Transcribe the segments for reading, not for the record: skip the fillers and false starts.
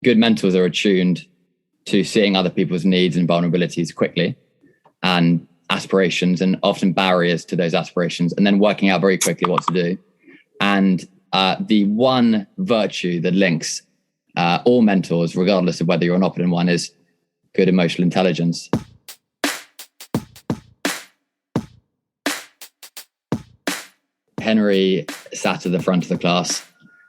Good mentors are attuned to seeing other people's needs and vulnerabilities quickly and aspirations, and often barriers to those aspirations, and then working out very quickly what to do. And the one virtue that links all mentors, regardless of whether you're an Oppidan one, is good emotional intelligence. Henry sat at the front of the class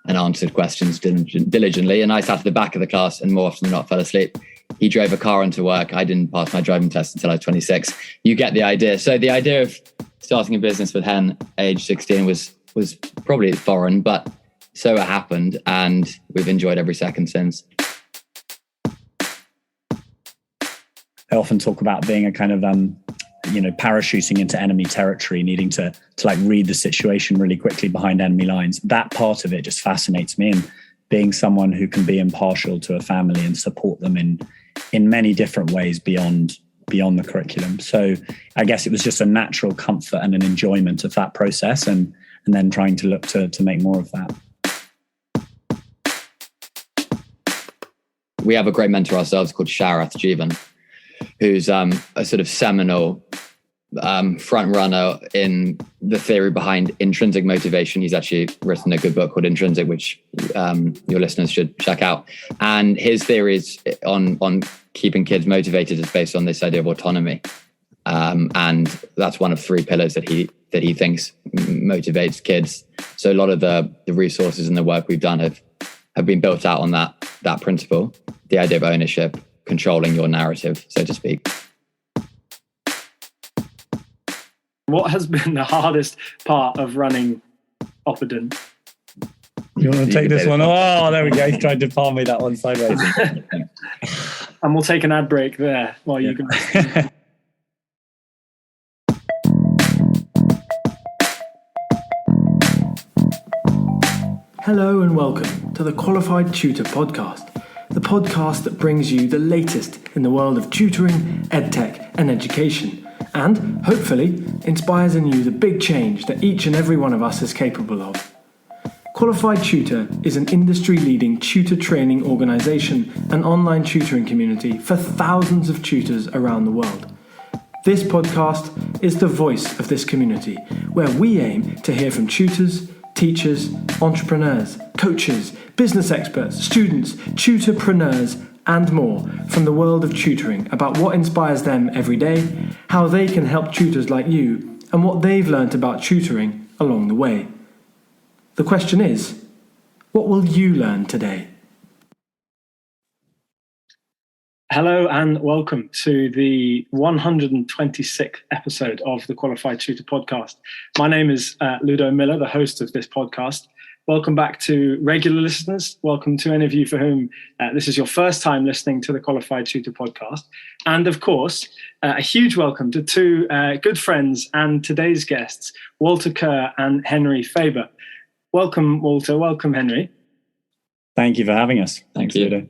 and answered questions diligently, and I sat at the back of the class and more often than not fell asleep. He drove a car into work. I didn't pass my driving test until I was 26. You get the idea. So the idea of starting a business with Hen age 16 was probably foreign, but so it happened, and we've enjoyed every second since. I often talk about being a kind of parachuting into enemy territory, needing to like read the situation really quickly behind enemy lines. That part of it just fascinates me, and being someone who can be impartial to a family and support them in many different ways beyond the curriculum. So I guess it was just a natural comfort and an enjoyment of that process, and then trying to look to make more of that. We have a great mentor ourselves called Sharath Jeevan, who's a sort of seminal front runner in the theory behind intrinsic motivation. He's actually written a good book called Intrinsic, which your listeners should check out. And his theories on keeping kids motivated is based on this idea of autonomy. And that's one of three pillars that he thinks motivates kids. So a lot of the resources and the work we've done have been built out on that principle, the idea of ownership, controlling your narrative, so to speak. What has been the hardest part of running Oppidan? You want to take this one? Oh, there we go. He's tried to palm me that one sideways. And we'll take an ad break there while you guys... Hello and welcome to the Qualified Tutor podcast, the podcast that brings you the latest in the world of tutoring, edtech and education, and hopefully inspires in you the big change that each and every one of us is capable of. Qualified Tutor is an industry-leading tutor training organisation and online tutoring community for thousands of tutors around the world. This podcast is the voice of this community, where we aim to hear from tutors, teachers, entrepreneurs, coaches, business experts, students, tutorpreneurs, and more from the world of tutoring about what inspires them every day, how they can help tutors like you, and what they've learnt about tutoring along the way. The question is, what will you learn today? Hello and welcome to the 126th episode of the Qualified Tutor podcast. My name is Ludo Miller, the host of this podcast. Welcome back to regular listeners. Welcome to any of you for whom this is your first time listening to the Qualified Tutor podcast. And of course, a huge welcome to two good friends and today's guests, Walter Kerr and Henry Faber. Welcome, Walter. Welcome, Henry. Thank you for having us. Thank you, Ludo.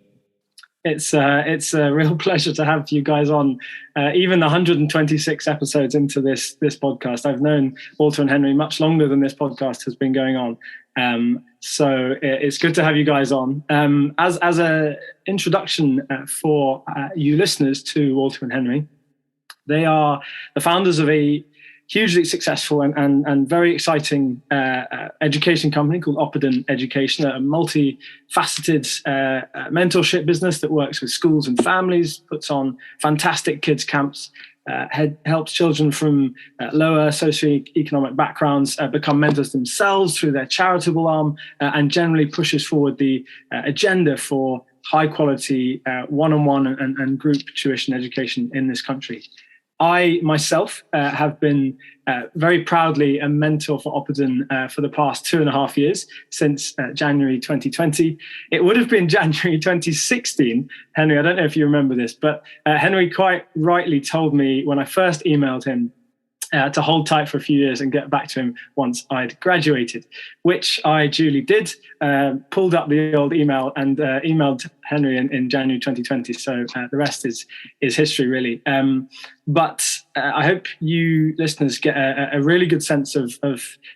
It's a real pleasure to have you guys on, even 126 episodes into this podcast. I've known Walter and Henry much longer than this podcast has been going on. So it's good to have you guys on. As an introduction for you listeners to Walter and Henry, they are the founders of a hugely successful and very exciting education company called Oppidan Education, a multifaceted mentorship business that works with schools and families, puts on fantastic kids camps, helps children from lower socioeconomic backgrounds become mentors themselves through their charitable arm, and generally pushes forward the agenda for high quality one-on-one and group tuition education in this country. I myself have been very proudly a mentor for Oppidan for the past 2.5 years, since January 2020. It would have been January 2016, Henry, I don't know if you remember this, but Henry quite rightly told me when I first emailed him to hold tight for a few years and get back to him once I'd graduated, which I duly did, pulled up the old email and emailed Henry in January 2020. So the rest is history, really. But I hope you listeners get a really good sense of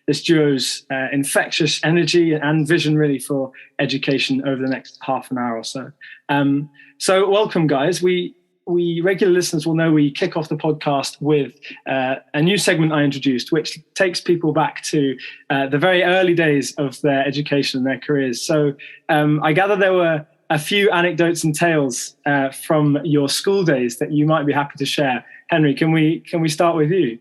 this duo's infectious energy and vision really for education over the next half an hour or so. So welcome, guys. We regular listeners will know we kick off the podcast with a new segment I introduced, which takes people back to the very early days of their education and their careers. So I gather there were a few anecdotes and tales from your school days that you might be happy to share. Henry, can we start with you?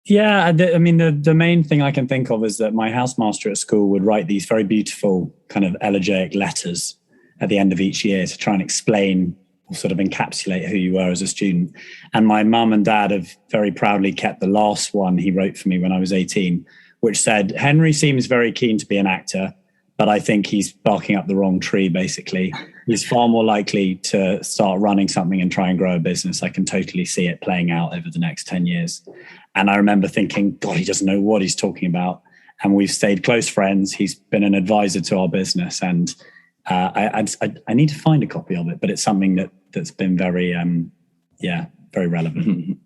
Yeah, the main thing I can think of is that my housemaster at school would write these very beautiful kind of elegiac letters at the end of each year to try and explain or sort of encapsulate who you were as a student. And my mum and dad have very proudly kept the last one he wrote for me when I was 18, which said, "Henry seems very keen to be an actor, but I think he's barking up the wrong tree, basically. He's far more likely to start running something and try and grow a business. I can totally see it playing out over the next 10 years. And I remember thinking, God, he doesn't know what he's talking about. And we've stayed close friends. He's been an advisor to our business. And I need to find a copy of it, but it's something that's been very, very relevant.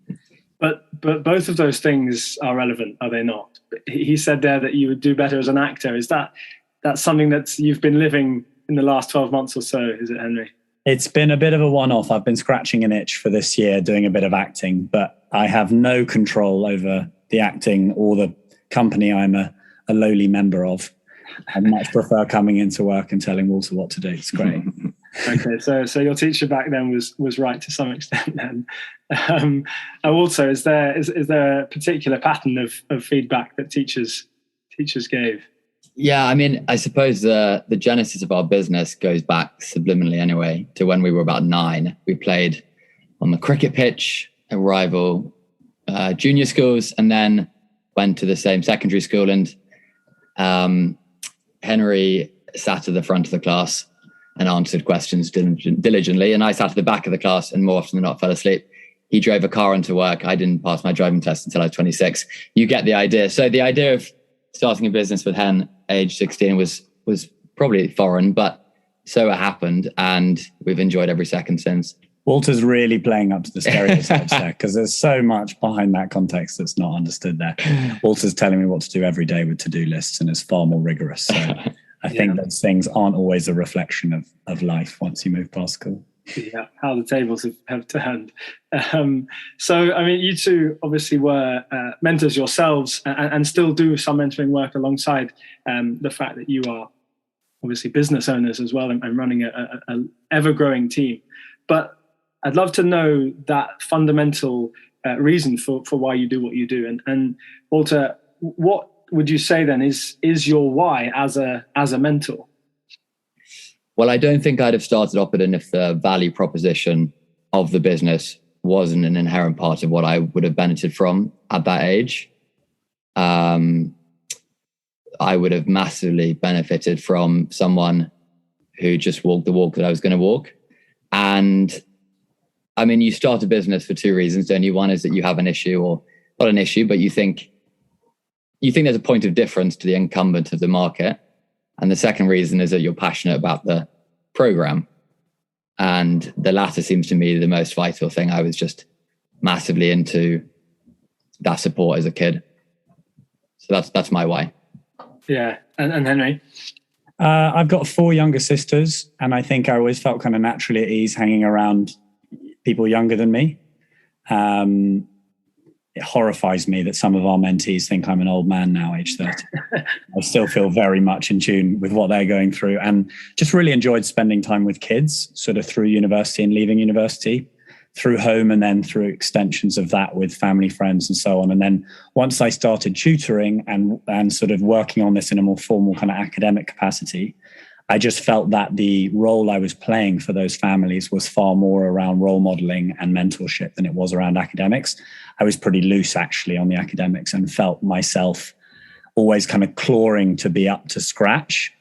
But both of those things are relevant, are they not? He said there that you would do better as an actor. Is that's something that you've been living in the last 12 months or so, is it, Henry? It's been a bit of a one-off. I've been scratching an itch for this year, doing a bit of acting, but I have no control over the acting or the company I'm a lowly member of. I much prefer coming into work and telling Walter what to do. It's great. Okay, so your teacher back then was right to some extent then. Also, is there a particular pattern of feedback that teachers gave? Yeah, I mean, I suppose the genesis of our business goes back subliminally anyway to when we were about 9. We played on the cricket pitch at rival junior schools, and then went to the same secondary school. And Henry sat at the front of the class and answered questions diligently, and I sat at the back of the class and more often than not fell asleep. He drove a car into work. I didn't pass my driving test until I was 26. You get the idea. So the idea of starting a business with Hen, age 16, was probably foreign, but so it happened, and we've enjoyed every second since. Walter's really playing up to the stereotypes there, because there's so much behind that context that's not understood there. Walter's telling me what to do every day with to-do lists and is far more rigorous. So I think those things aren't always a reflection of life once you move past school. Yeah, how the tables have turned. So, I mean, you two obviously were mentors yourselves and still do some mentoring work alongside the fact that you are obviously business owners as well and running a ever-growing team. But I'd love to know that fundamental reason for why you do what you do. And Walter, what would you say then is your why as a mentor? Well, I don't think I'd have started Oppidan if the value proposition of the business wasn't an inherent part of what I would have benefited from at that age. I would have massively benefited from someone who just walked the walk that I was going to walk. And I mean, you start a business for 2 reasons, don't you? One is that you have an issue, or not an issue, but you think there's a point of difference to the incumbent of the market. And the second reason is that you're passionate about the program. And the latter seems to me the most vital thing. I was just massively into that support as a kid. So that's my why. Yeah. And Henry? I've got 4 younger sisters, and I think I always felt kind of naturally at ease hanging around people younger than me. It horrifies me that some of our mentees think I'm an old man now, age 30. I still feel very much in tune with what they're going through, and just really enjoyed spending time with kids sort of through university and leaving university, through home, and then through extensions of that with family, friends, and so on. And then once I started tutoring and sort of working on this in a more formal kind of academic capacity, I just felt that the role I was playing for those families was far more around role modeling and mentorship than it was around academics. I was pretty loose actually on the academics and felt myself always kind of clawing to be up to scratch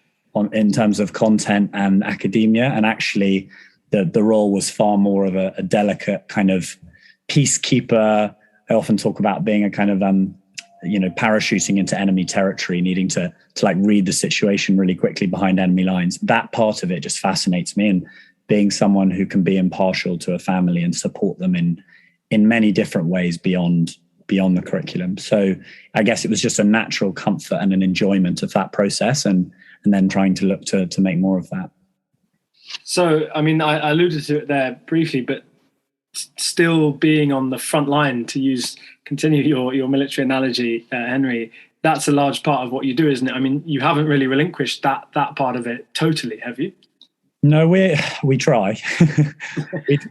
in terms of content and academia. And actually the role was far more of a delicate kind of peacekeeper. I often talk about being a kind of, parachuting into enemy territory, needing to like read the situation really quickly behind enemy lines. That part of it just fascinates me, and being someone who can be impartial to a family and support them in in many different ways beyond the curriculum. So I guess it was just a natural comfort and an enjoyment of that process, and then trying to look to make more of that. So, I mean, I alluded to it there briefly, but still being on the front line, to continue your military analogy, Henry, that's a large part of what you do, isn't it? I mean, you haven't really relinquished that part of it totally, have you? No, we try.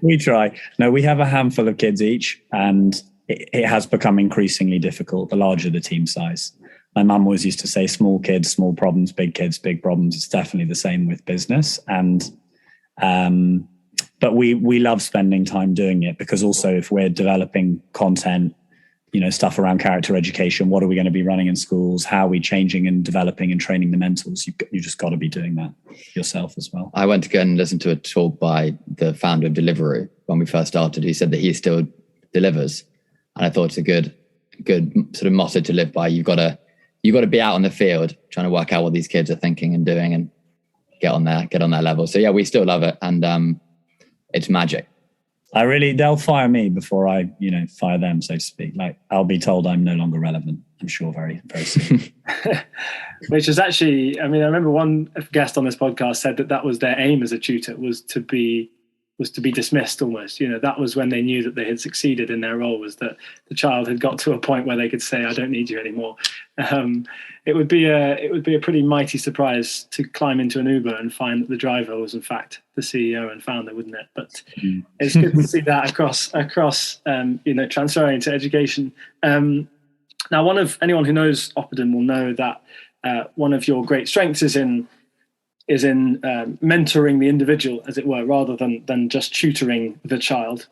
we try. No, we have a handful of kids each, and it has become increasingly difficult the larger the team size. My mum always used to say, small kids, small problems, big kids, big problems. It's definitely the same with business. And but we love spending time doing it, because also if we're developing content, stuff around character education, what are we going to be running in schools? How are we changing and developing and training the mentors? You just got to be doing that yourself as well. I went to go and listen to a talk by the founder of Deliveroo when we first started. He said that he still delivers. And I thought it's a good sort of motto to live by. You've got to be out on the field trying to work out what these kids are thinking and doing, and get on their level. So yeah, we still love it, and it's magic. They'll fire me before I, fire them, so to speak. Like, I'll be told I'm no longer relevant, I'm sure, very, very soon. Which is actually, I mean, I remember one guest on this podcast said that was their aim as a tutor, was to be dismissed almost. That was when they knew that they had succeeded in their role, was that the child had got to a point where they could say, I don't need you anymore. It would be a pretty mighty surprise to climb into an Uber and find that the driver was in fact the CEO and founder, wouldn't it? But it's good to see that across transferring into education. Now, anyone who knows Oppidan will know that one of your great strengths is in mentoring the individual, as it were, rather than just tutoring the child.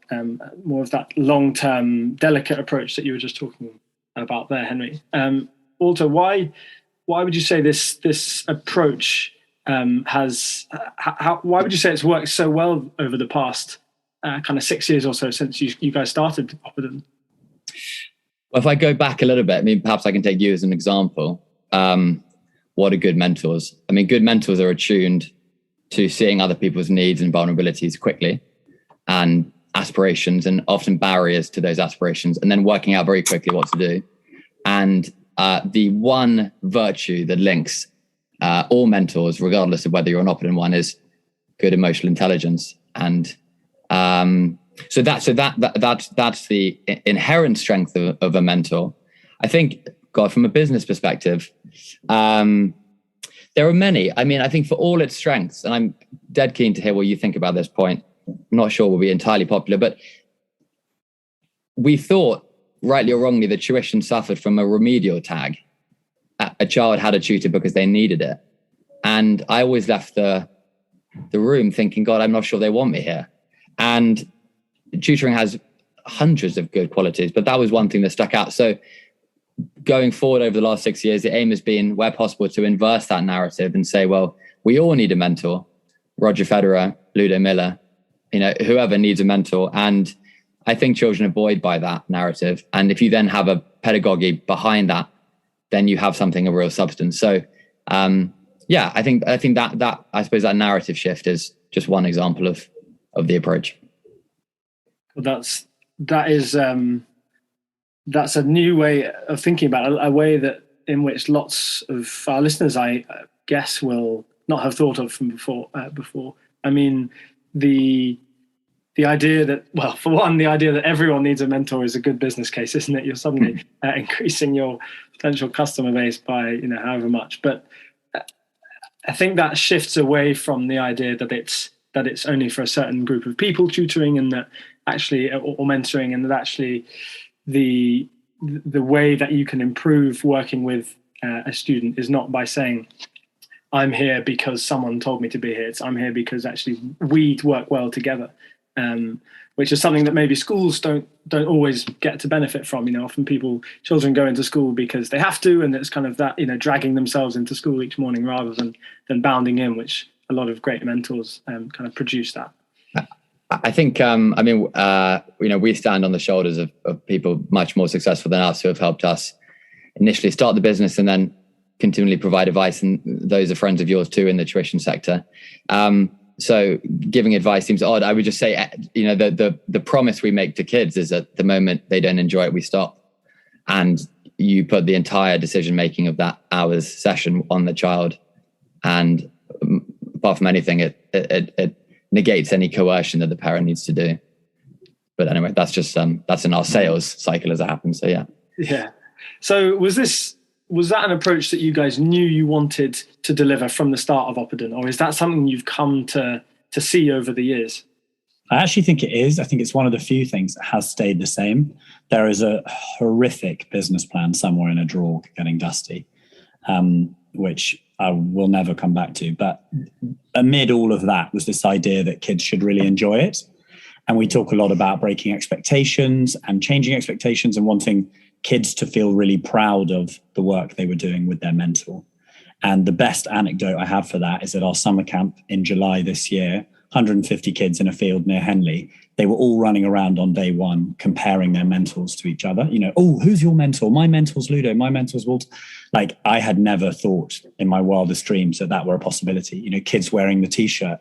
More of that long-term, delicate approach that you were just talking about there, Henry. Walter, why would you say this approach why would you say it's worked so well over the past kind of 6 years or so since you guys started Oppidan? Well, if I go back a little bit, I mean, perhaps I can take you as an example. What are good mentors? I mean, good mentors are attuned to seeing other people's needs and vulnerabilities quickly, and aspirations, and often barriers to those aspirations, and then working out very quickly what to do. And the one virtue that links all mentors, regardless of whether you're an Oppidan one, is good emotional intelligence. And so that's the inherent strength of a mentor. I think, God, from a business perspective, there are many. I mean, I think for all its strengths, and I'm dead keen to hear what you think about this point. I'm not sure we'll be entirely popular, but we thought, rightly or wrongly, that tuition suffered from a remedial tag. A child had a tutor because they needed it. And I always left the room thinking, God, I'm not sure they want me here. And tutoring has hundreds of good qualities, but that was one thing that stuck out. So going forward over the last 6 years, the aim has been, where possible, to inverse that narrative and say, well, we all need a mentor. Roger Federer, Ludo Miller, whoever needs a mentor. And I think children are buoyed by that narrative. And if you then have a pedagogy behind that, then you have something of real substance. So, I think that I suppose that narrative shift is just one example of the approach. Well, that's a new way of thinking about it, a way that in which lots of our listeners, I guess, will not have thought of from before. I mean, the idea that, well, for one, the idea that everyone needs a mentor is a good business case, isn't it? You're suddenly increasing your potential customer base by, however much. But I think that shifts away from the idea that it's only for a certain group of people, tutoring, and that actually, or mentoring, and that actually the way that you can improve working with a student is not by saying, I'm here because someone told me to be here. I'm here because actually we work well together. Which is something that maybe schools don't always get to benefit from. Often children go into school because they have to, and it's kind of that, dragging themselves into school each morning rather than bounding in, which a lot of great mentors kind of produce that. I think, we stand on the shoulders of people much more successful than us who have helped us initially start the business and then continually provide advice. And those are friends of yours too in the tuition sector. So giving advice seems odd. I would just say, the promise we make to kids is that the moment they don't enjoy it, we stop. And you put the entire decision making of that hour's session on the child. And apart from anything, it negates any coercion that the parent needs to do. But anyway, that's just that's in our sales cycle as it happens. So yeah. Yeah. So was that an approach that you guys knew you wanted to deliver from the start of Oppidan, or is that something you've come to see over the years? I actually think it is. I think it's one of the few things that has stayed the same. There is a horrific business plan somewhere in a drawer getting dusty, which I will never come back to. But amid all of that was this idea that kids should really enjoy it. And we talk a lot about breaking expectations and changing expectations and wanting kids to feel really proud of the work they were doing with their mentor. And the best anecdote I have for that is at our summer camp in July this year, 150 kids in a field near Henley. They were all running around on day one, comparing their mentors to each other. Oh, who's your mentor? My mentor's Ludo. My mentor's Walter. Like, I had never thought in my wildest dreams that were a possibility. Kids wearing the T-shirt,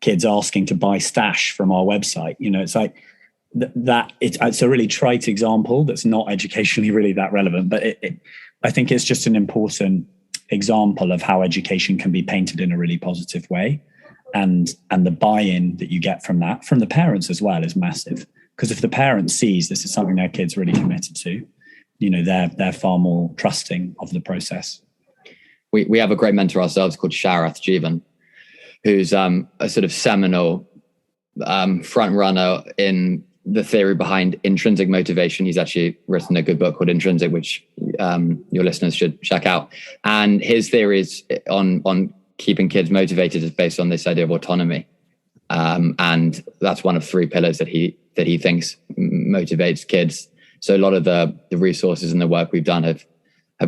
kids asking to buy stash from our website. It's like that. It's a really trite example that's not educationally really that relevant, but I think it's just an important example of how education can be painted in a really positive way. And the buy-in that you get from that, from the parents as well, is massive. Because if the parent sees this is something their kid's really committed to, they're far more trusting of the process. We have a great mentor ourselves called Sharath Jeevan, who's a sort of seminal front runner in the theory behind intrinsic motivation. He's actually written a good book called Intrinsic, which your listeners should check out. And his theories on keeping kids motivated is based on this idea of autonomy. And that's one of three pillars that he thinks motivates kids. So a lot of the resources and the work we've done have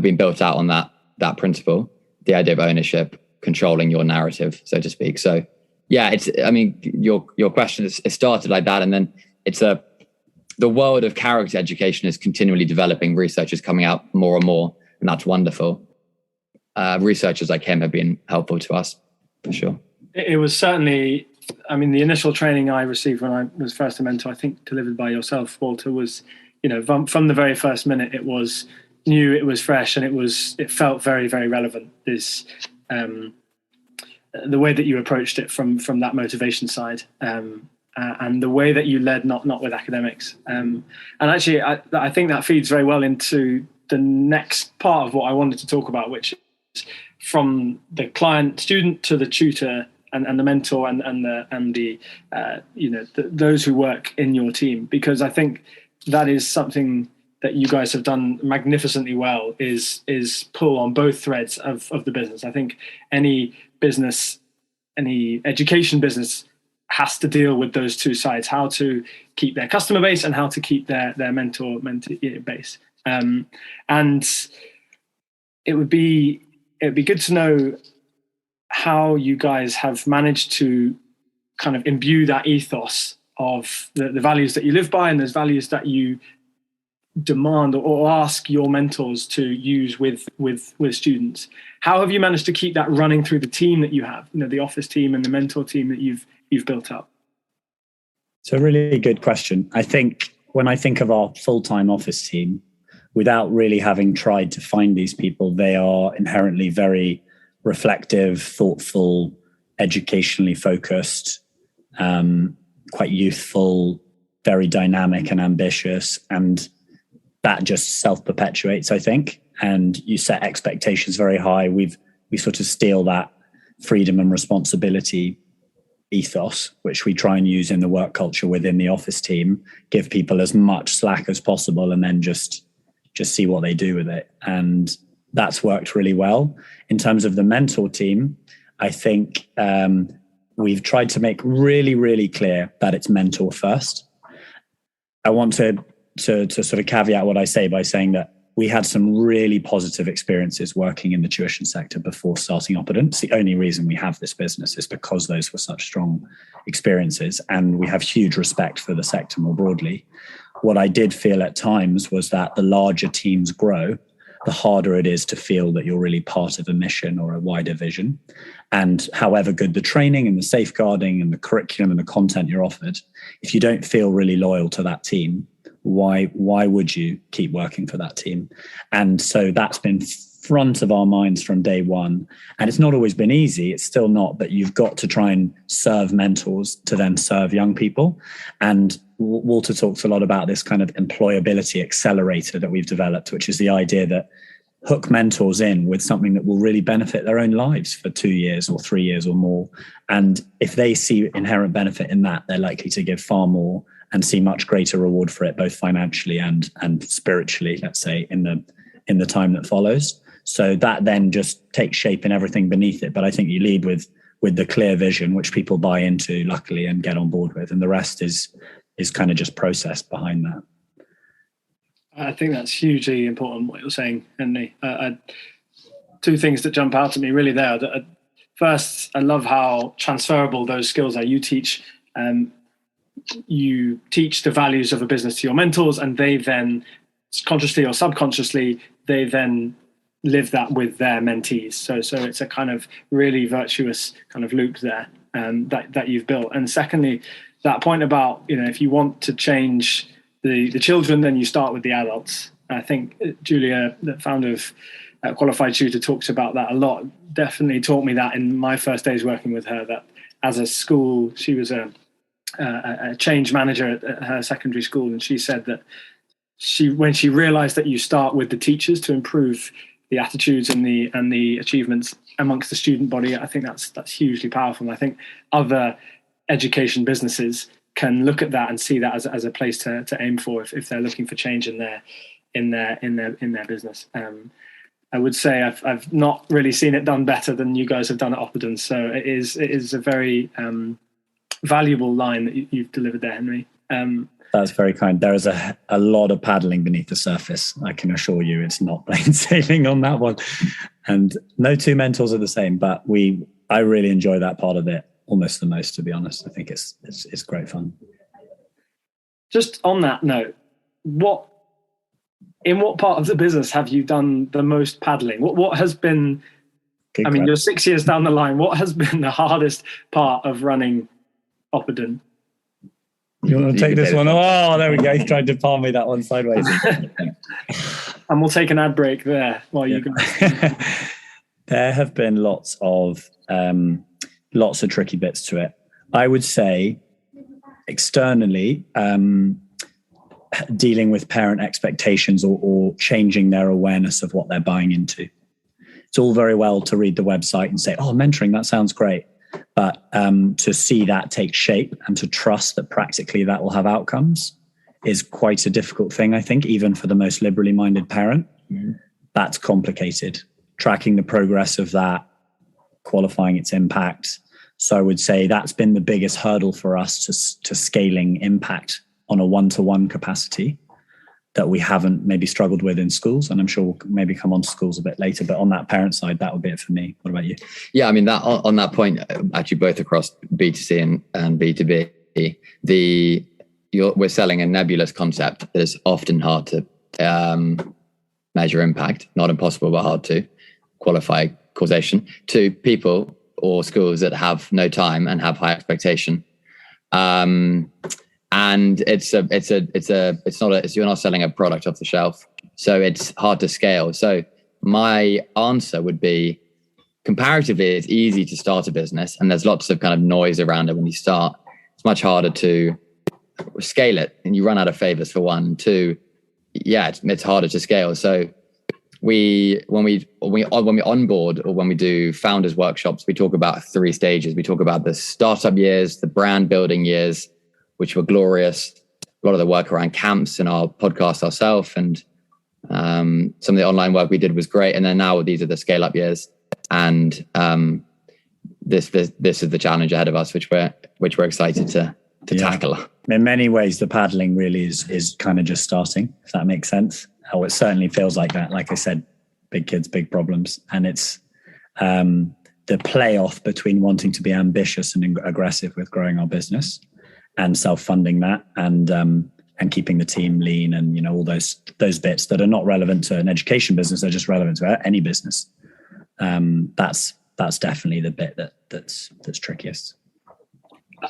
been built out on that principle, the idea of ownership, controlling your narrative, so to speak. So yeah, your question is, it started like that. And then the world of character education is continually developing. Research is coming out more and more, and that's wonderful. Researchers like him have been helpful to us, for sure. It was certainly, the initial training I received when I was first a mentor, I think delivered by yourself, Walter, was, from the very first minute, it was new, it was fresh, and it felt very, very relevant. This, the way that you approached it from that motivation side, and the way that you led, not with academics. And actually, I think that feeds very well into the next part of what I wanted to talk about, which is from the client student to the tutor and the mentor and those who work in your team, because I think that is something that you guys have done magnificently well, is pull on both threads of the business. I think any education business has to deal with those two sides: how to keep their customer base and how to keep their mentee base. And it would be good to know how you guys have managed to kind of imbue that ethos of the values that you live by and those values that you demand or ask your mentors to use with students. How have you managed to keep that running through the team that you have, the office team and the mentor team that you've built up? It's a really good question. I think when I think of our full-time office team, without really having tried to find these people, they are inherently very reflective, thoughtful, educationally focused, quite youthful, very dynamic and ambitious. And that just self-perpetuates, I think. And you set expectations very high. We sort of steal that freedom and responsibility ethos, which we try and use in the work culture within the office team, give people as much slack as possible, and then just see what they do with it. And that's worked really well. In terms of the mentor team, I think we've tried to make really, really clear that it's mentor first. I want to sort of caveat what I say by saying that we had some really positive experiences working in the tuition sector before starting Oppidan. It's the only reason we have this business is because those were such strong experiences, and we have huge respect for the sector more broadly. What I did feel at times was that the larger teams grow, the harder it is to feel that you're really part of a mission or a wider vision. And however good the training and the safeguarding and the curriculum and the content you're offered, if you don't feel really loyal to that team, why would you keep working for that team? And so that's been front of our minds from day one. And it's not always been easy. It's still not, but you've got to try and serve mentors to then serve young people. And Walter talks a lot about this kind of employability accelerator that we've developed, which is the idea that hook mentors in with something that will really benefit their own lives for 2 years or 3 years or more. And if they see inherent benefit in that, they're likely to give far more and see much greater reward for it, both financially and spiritually, let's say, in the time that follows. So that then just takes shape in everything beneath it. But I think you lead with the clear vision, which people buy into, luckily, and get on board with. And the rest is kind of just process behind that. I think that's hugely important, what you're saying, Henry. Two things that jump out at me really there. First, I love how transferable those skills are. You teach the values of a business to your mentors, and they then, consciously or subconsciously, they then live that with their mentees. So it's a kind of really virtuous kind of loop there that you've built. And secondly, that point about, if you want to change the children, then you start with the adults. I think Julia, the founder of Qualified Tutor, talks about that a lot. Definitely taught me that in my first days working with her, that as a school, she was a change manager at her secondary school. And she said that when she realized that you start with the teachers to improve the attitudes and the achievements amongst the student body, I think that's hugely powerful. And I think other education businesses can look at that and see that as a place to aim for if they're looking for change in their business. I would say I've not really seen it done better than you guys have done at Oppidan. So it is a very valuable line that you've delivered there, Henry. That's very kind. There is a lot of paddling beneath the surface. I can assure you it's not plain sailing on that one. And no two mentors are the same, but I really enjoy that part of it almost the most, to be honest. I think it's great fun. Just on that note, in what part of the business have you done the most paddling? What has been, you're 6 years down the line, what has been the hardest part of running Oppidan? You want to take this one? Oh, there we go. He's tried to palm me that one sideways. And we'll take an ad break there while you guys. There have been lots of tricky bits to it. I would say externally, dealing with parent expectations or changing their awareness of what they're buying into. It's all very well to read the website and say, oh, mentoring, that sounds great. But to see that take shape and to trust that practically that will have outcomes is quite a difficult thing, I think, even for the most liberally minded parent. That's complicated. Tracking the progress of that, qualifying its impact. So I would say that's been the biggest hurdle for us to scaling impact on a one-to-one capacity that we haven't maybe struggled with in schools. And I'm sure we'll maybe come on to schools a bit later, but on that parent side, that would be it for me. What about you? Yeah, that on that point, actually both across B2C and B2B, we're selling a nebulous concept that is often hard to measure impact, not impossible, but hard to qualify causation, to people or schools that have no time and have high expectation. And you're not selling a product off the shelf, so it's hard to scale. So my answer would be, comparatively, it's easy to start a business, and there's lots of kind of noise around it when you start. It's much harder to scale it, and you run out of favors for one. Two, it's harder to scale. So when we onboard or when we do founders workshops, we talk about 3 stages. We talk about the startup years, the brand building years, which were glorious. A lot of the work around camps and our podcast ourselves, and some of the online work we did was great. And then now these are the scale up years, and this is the challenge ahead of us, which we're excited to tackle. In many ways, the paddling really is kind of just starting, if that makes sense. Oh, it certainly feels like that. Like I said, big kids, big problems, and it's the playoff between wanting to be ambitious and aggressive with growing our business and self-funding that, and and keeping the team lean, and, you know, all those bits that are not relevant to an education business, they're just relevant to any business. That's definitely the bit that's trickiest.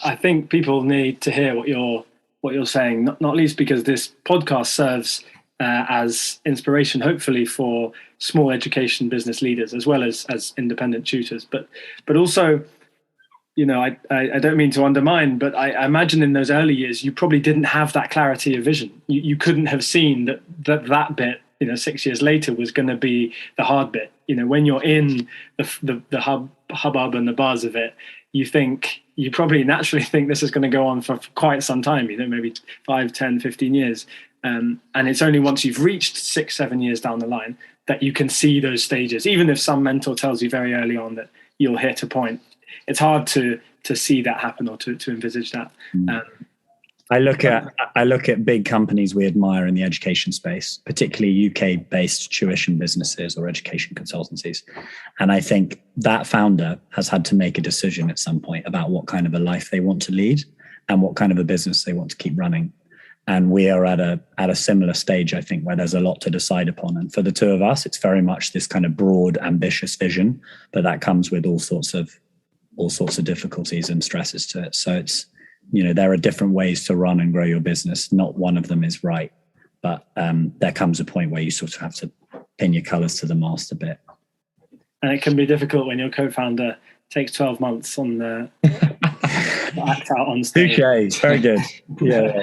I think people need to hear what you're saying, not least because this podcast serves as inspiration, hopefully, for small education business leaders as well as independent tutors. But also, you know, I don't mean to undermine, but I imagine in those early years you probably didn't have that clarity of vision. You couldn't have seen that bit, you know, 6 years later was going to be the hard bit. You know, when you're in the hubbub and the buzz of it, you probably naturally think this is going to go on for quite some time, you know, maybe 5, 10, 15 years. And it's only once you've reached 6, 7 years down the line that you can see those stages. Even if some mentor tells you very early on that you'll hit a point, it's hard to see that happen or to envisage that. I look at big companies we admire in the education space, particularly UK-based tuition businesses or education consultancies. And I think that founder has had to make a decision at some point about what kind of a life they want to lead and what kind of a business they want to keep running. And we are at a similar stage, I think, where there's a lot to decide upon. And for the two of us, it's very much this kind of broad, ambitious vision, but that comes with all sorts of difficulties and stresses to it. So it's, you know, there are different ways to run and grow your business. Not one of them is right, but there comes a point where you sort of have to pin your colors to the mast a bit. And it can be difficult when your co-founder takes 12 months on the act out on stage. Okay, very good. Yeah.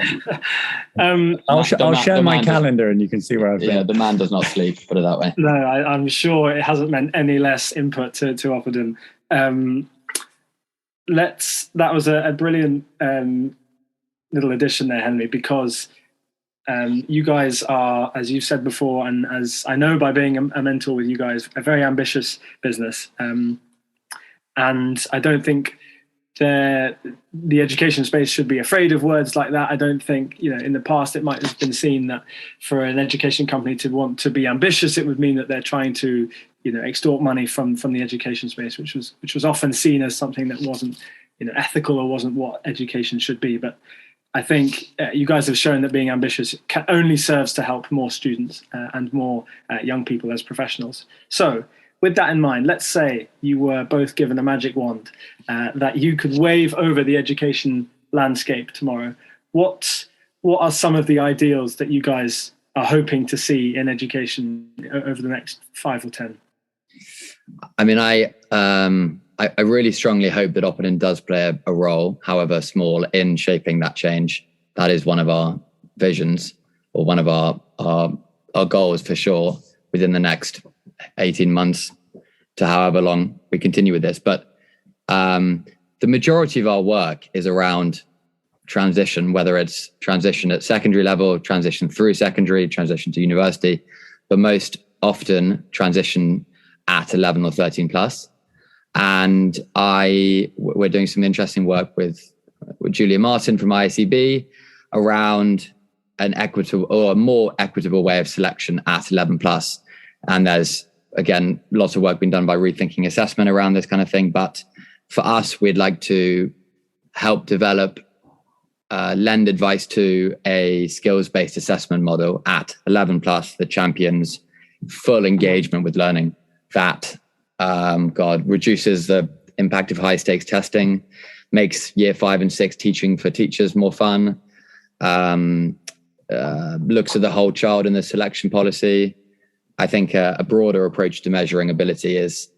I'll share my calendar and you can see where I've been. Yeah, the man does not sleep, put it that way. No, I'm sure it hasn't meant any less input to Oppidan. That was a brilliant little addition there, Henry, because you guys are, as you've said before, and as I know by being a mentor with you guys, a very ambitious business. And I don't think the education space should be afraid of words like that. I don't think, you know, in the past it might have been seen that for an education company to want to be ambitious, it would mean that they're trying to, you know, extort money from the education space, which was often seen as something that wasn't, you know, ethical or wasn't what education should be. But I think you guys have shown that being ambitious only serves to help more students and more young people as professionals. So with that in mind, let's say you were both given a magic wand that you could wave over the education landscape tomorrow. What are some of the ideals that you guys are hoping to see in education over the next 5 or 10? I mean, I really strongly hope that Oppidan does play a role, however small, in shaping that change. That is one of our visions, or one of our goals for sure, within the next 18 months to however long we continue with this. But the majority of our work is around transition, whether it's transition at secondary level, transition through secondary, transition to university, but most often transition at 11 or 13 plus. And we're doing some interesting work with Julia Martin from IACB around an equitable or a more equitable way of selection at 11 plus. And there's, again, lots of work being done by rethinking assessment around this kind of thing. But for us, we'd like to help develop, lend advice to a skills-based assessment model at 11 plus that champions full engagement with learning, that reduces the impact of high stakes testing, makes year 5 and 6 teaching for teachers more fun, looks at the whole child in the selection policy. I think a broader approach to measuring ability is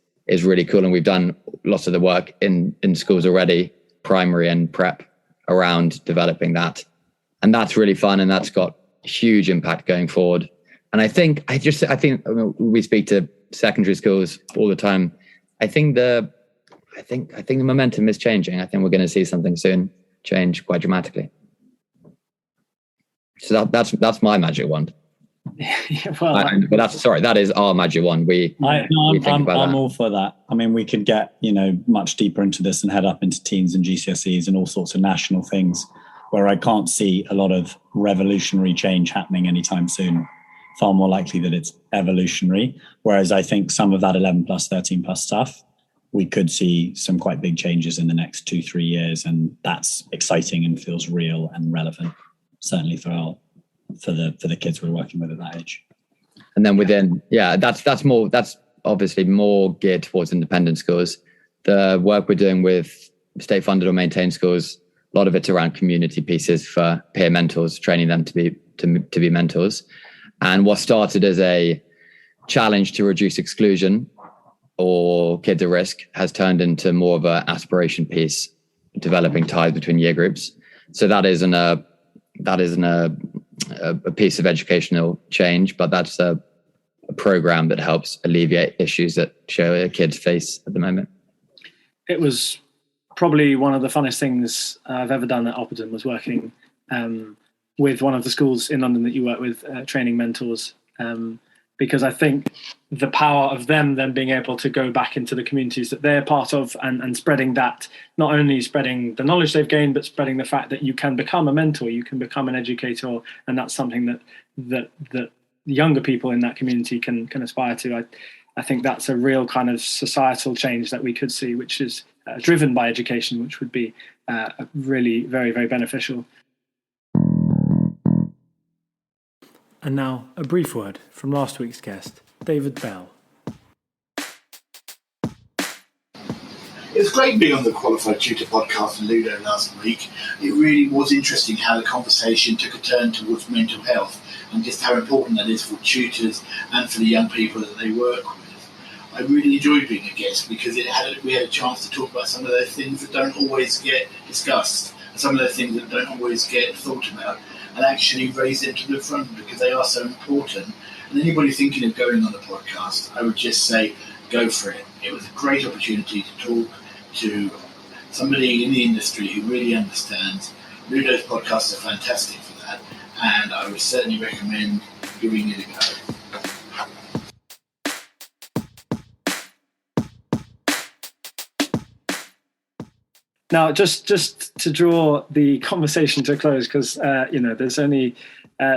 really cool. And we've done lots of the work in schools already, primary and prep, around developing that. And that's really fun. And that's got huge impact going forward. And I think we speak to secondary schools all the time. I think the momentum is changing. I think we're going to see something soon change quite dramatically. So that's my magic wand. That is our magic wand. I'm all for that. I mean, we could get, you know, much deeper into this and head up into teens and GCSEs and all sorts of national things where I can't see a lot of revolutionary change happening anytime soon. Far more likely that it's evolutionary. Whereas I think some of that 11 plus, 13 plus stuff, we could see some quite big changes in the next 2-3 years. And that's exciting and feels real and relevant. certainly for the kids we're working with at that age. And then that's obviously more geared towards independent schools. The work we're doing with state funded or maintained schools, a lot of it's around community pieces for peer mentors, training them to be mentors. And what started as a challenge to reduce exclusion or kids at risk has turned into more of an aspiration piece, developing ties between year groups. So that isn't a piece of educational change, but that's a program that helps alleviate issues that kids face at the moment. It was probably one of the funnest things I've ever done at Oppidan was working with one of the schools in London that you work with, training mentors, because I think the power of them then being able to go back into the communities that they're part of and spreading that, not only spreading the knowledge they've gained, but spreading the fact that you can become a mentor, you can become an educator, and that's something that younger people in that community can aspire to. I think that's a real kind of societal change that we could see, which is driven by education, which would be really very, very beneficial. And now a brief word from last week's guest, David Bell. It was great being on the Qualified Tutor podcast with Ludo last week. It really was interesting how the conversation took a turn towards mental health and just how important that is for tutors and for the young people that they work with. I really enjoyed being a guest because we had a chance to talk about some of those things that don't always get discussed, and some of those things that don't always get thought about, and actually raise them to the front because they are so important. And anybody thinking of going on the podcast, I would just say, go for it. It was a great opportunity to talk to somebody in the industry who really understands. Ludo's podcasts are fantastic for that, and I would certainly recommend giving it a go. Now, just to draw the conversation to a close, because there's only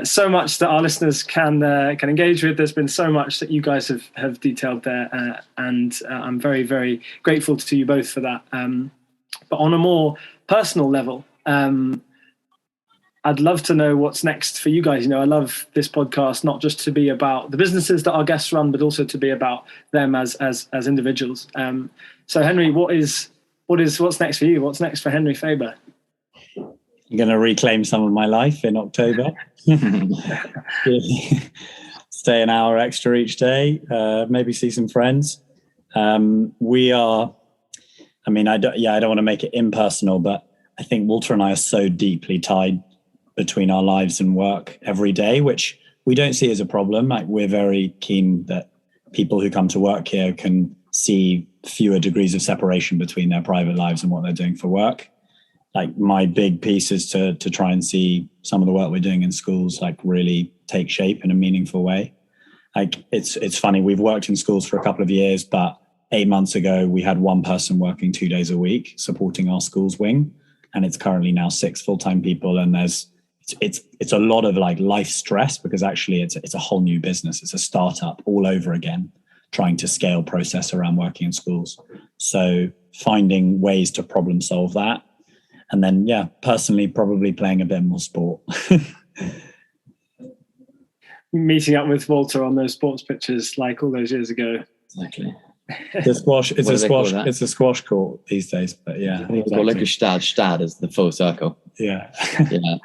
so much that our listeners can engage with. There's been so much that you guys have detailed there, and I'm very, very grateful to you both for that. But on a more personal level, I'd love to know what's next for you guys. I love this podcast not just to be about the businesses that our guests run, but also to be about them as individuals. So, Henry, what's next for you? What's next for Henry Faber? I'm going to reclaim some of my life in October. Stay an hour extra each day, maybe see some friends. I don't want to make it impersonal, but I think Walter and I are so deeply tied between our lives and work every day, which we don't see as a problem. Like, we're very keen that people who come to work here can see fewer degrees of separation between their private lives and what they're doing for work. Like, my big piece is to try and see some of the work we're doing in schools like really take shape in a meaningful way. Like, it's funny, we've worked in schools for a couple of years, but 8 months ago we had one person working 2 days a week supporting our schools wing, and it's currently now 6 full-time people. And it's a lot of like life stress, because actually it's a whole new business. It's a startup all over again, trying to scale process around working in schools. So finding ways to problem solve that. And then, personally, probably playing a bit more sport. Meeting up with Walter on those sports pitches like all those years ago. Exactly. It's a squash court these days, but yeah. It's called like a stad is the full circle. Yeah.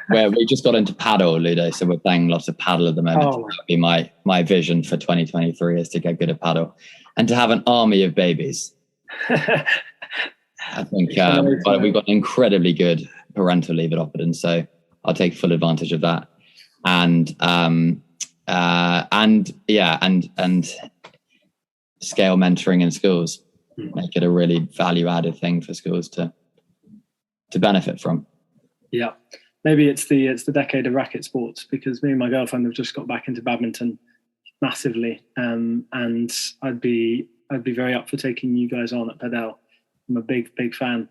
Where we just got into paddle, Ludo, so we're playing lots of paddle at the moment. Oh. That would be my vision for 2023 is to get good at paddle and to have an army of babies. I think we've got an incredibly good parental leave at Oppidan, so I'll take full advantage of that. And scale mentoring in schools, make it a really value-added thing for schools to benefit from. Yeah, maybe it's the decade of racket sports, because me and my girlfriend have just got back into badminton massively, and I'd be very up for taking you guys on at Padel. I'm a big fan.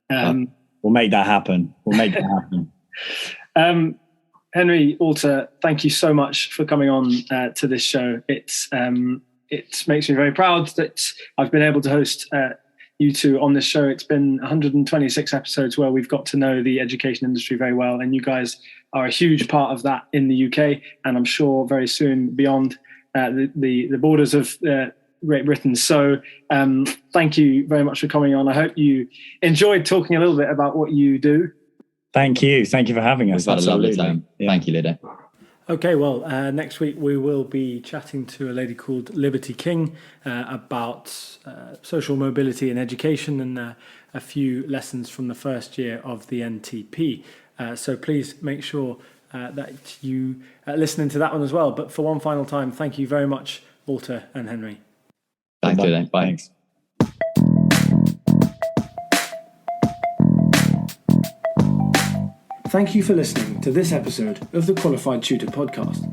We'll make that happen. Henry, Walter, thank you so much for coming on to this show. It makes me very proud that I've been able to host you two on this show. It's been 126 episodes where we've got to know the education industry very well, and you guys are a huge part of that in the UK, and I'm sure very soon beyond the borders of Great Britain. So thank you very much for coming on. I hope you enjoyed talking a little bit about what you do. Thank you for having us. We've had a lovely time. Yeah. Thank you, Ludo. Okay, well, next week we will be chatting to a lady called Liberty King about social mobility in education and a few lessons from the first year of the NTP. So please make sure that you listen into that one as well. But for one final time, thank you very much, Walter and Henry. Thanks, Ludo. Bye. Thanks. Thank you for listening to this episode of the Qualified Tutor Podcast.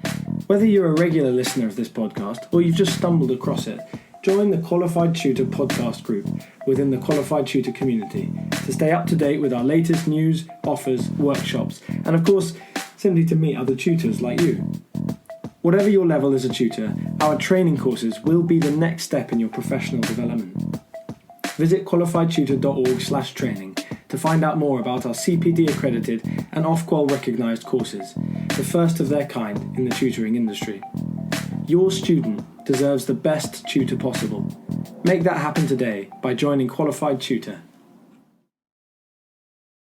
Whether you're a regular listener of this podcast or you've just stumbled across it, join the Qualified Tutor Podcast group within the Qualified Tutor community to stay up to date with our latest news, offers, workshops, and of course, simply to meet other tutors like you. Whatever your level as a tutor, our training courses will be the next step in your professional development. Visit qualifiedtutor.org/training to find out more about our CPD accredited and Ofqual recognised courses, the first of their kind in the tutoring industry. Your student deserves the best tutor possible. Make that happen today by joining Qualified Tutor.